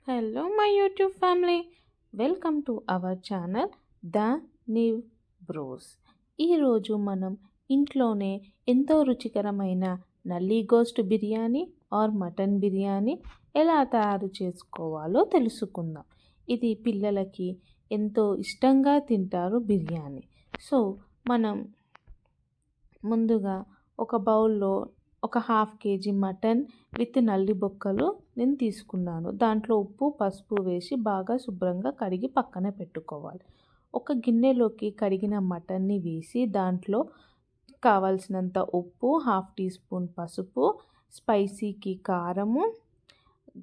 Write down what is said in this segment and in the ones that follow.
Hello, my YouTube family. Welcome to our channel the Niv bros. ఈరోజు మనం ఇంట్లోనే ఎంతో రుచికరమైన నల్లి గోస్ట్ బిర్యానీ ఆర్ మటన్ బిర్యానీ ఎలా తయారు చేసుకోవాలో తెలుసుకుందాం. ఇది పిల్లలకి ఎంతో ఇష్టంగా తింటారు బిర్యానీ. సో మనం ముందుగా ఒక బౌల్లో ఒక హాఫ్ కేజీ మటన్ విత్ నల్లి బొక్కలు నేను తీసుకున్నాను. దాంట్లో ఉప్పు పసుపు వేసి బాగా శుభ్రంగా కడిగి పక్కన పెట్టుకోవాలి. ఒక గిన్నెలోకి కడిగిన మటన్ని వేసి దాంట్లో కావాల్సినంత ఉప్పు, హాఫ్ టీ స్పూన్ పసుపు, స్పైసీకి కారము,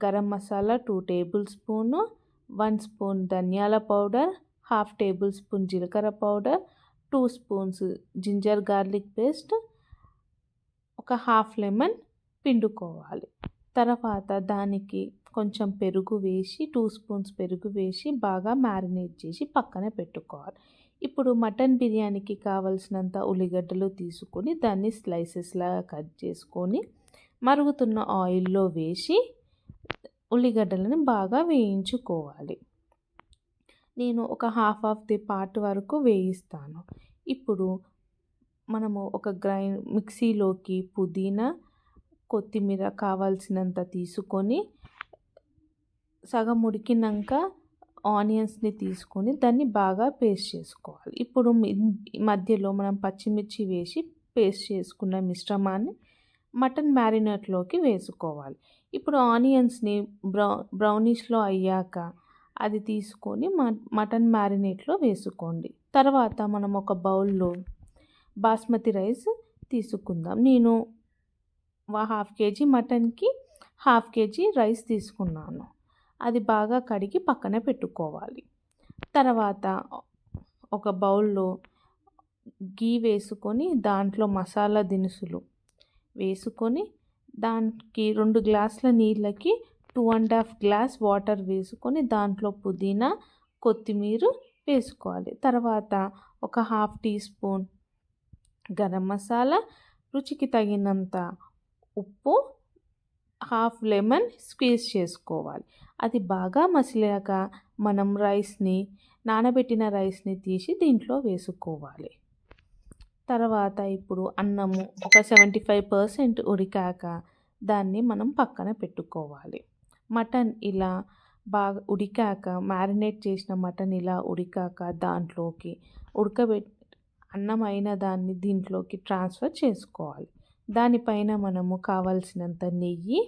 garam masala 2 tablespoon, 1 spoon ధనియాల పౌడర్, హాఫ్ టేబుల్ స్పూన్ జీలకర్ర powder, 2 spoons ginger garlic paste, ఒక హాఫ్ లెమన్ పిండుకోవాలి. తర్వాత దానికి కొంచెం పెరుగు వేసి 2 స్పూన్స్ పెరుగు వేసి బాగా మ్యారినేట్ చేసి పక్కన పెట్టుకోవాలి. ఇప్పుడు మటన్ బిర్యానీకి కావలసినంత ఉల్లిగడ్డలు తీసుకొని దాన్ని స్లైసెస్లాగా కట్ చేసుకొని మరుగుతున్న ఆయిల్లో వేసి ఉల్లిగడ్డలను బాగా వేయించుకోవాలి. నేను ఒక హాఫ్ ఆఫ్ ది పార్ట్ వరకు వేయిస్తాను. ఇప్పుడు మనము ఒక మిక్సీలోకి పుదీనా, కొత్తిమీర కావాల్సినంత తీసుకొని సగం ఉడికినాక ఆనియన్స్ని తీసుకొని దాన్ని బాగా పేస్ట్ చేసుకోవాలి. ఇప్పుడు మధ్యలో మనం పచ్చిమిర్చి వేసి పేస్ట్ చేసుకున్న మిశ్రమాన్ని మటన్ మ్యారినేట్లోకి వేసుకోవాలి. ఇప్పుడు ఆనియన్స్ని బ్రౌనిష్లో అయ్యాక అది తీసుకొని మటన్ మ్యారినేట్లో వేసుకోండి. తర్వాత మనం ఒక బౌల్లో బాస్మతి రైస్ తీసుకుందాం. నేను హాఫ్ కేజీ మటన్కి హాఫ్ కేజీ రైస్ తీసుకున్నాను. అది బాగా కడిగి పక్కన పెట్టుకోవాలి. తర్వాత ఒక బౌల్లో గీ వేసుకొని దాంట్లో మసాలా దినుసులు వేసుకొని దానికి 2 గ్లాసుల నీళ్ళకి 2.5 గ్లాస్ వాటర్ వేసుకొని దాంట్లో పుదీనా, కొత్తిమీర వేసుకోవాలి. తర్వాత ఒక half teaspoon garam masala, రుచికి తగినంత ఉప్పు, హాఫ్ లెమన్ స్క్వీజ్ చేసుకోవాలి. అది బాగా మసిలాక మనం నానబెట్టిన రైస్ని తీసి దీంట్లో వేసుకోవాలి. తర్వాత ఇప్పుడు అన్నము ఒక 75% ఉడికాక దాన్ని మనం పక్కన పెట్టుకోవాలి. మటన్ ఇలా బాగా ఉడికాక మ్యారినేట్ చేసిన మటన్ ఇలా ఉడికాక దాంట్లోకి అన్నం అయిన దాన్ని దీంట్లోకి ట్రాన్స్ఫర్ చేసుకోవాలి. దానిపైన మనము కావాల్సినంత నెయ్యి,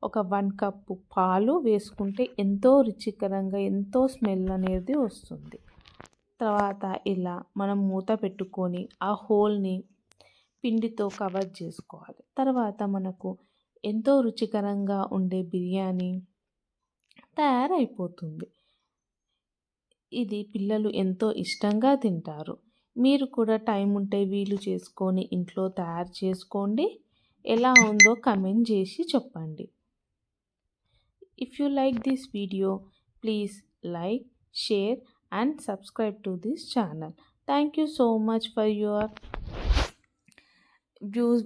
ఒక 1 కప్పు పాలు వేసుకుంటే ఎంతో రుచికరంగా ఎంతో స్మెల్ అనేది వస్తుంది. తర్వాత ఇలా మనం మూత పెట్టుకొని ఆ హోల్ని పిండితో కవర్ చేసుకోవాలి. తర్వాత మనకు ఎంతో రుచికరంగా ఉండే బిర్యానీ తయారైపోతుంది. ఇది పిల్లలు ఎంతో ఇష్టంగా తింటారు. మీరు కూడా టైం ఉంటే వీలు చేసుకొని ఇంట్లో తయారు చేసుకోండి. ఎలా ఉందో కమెంట్ చేసి చెప్పండి. If you like this video please like, share and subscribe to this channel. Thank you so much for your views.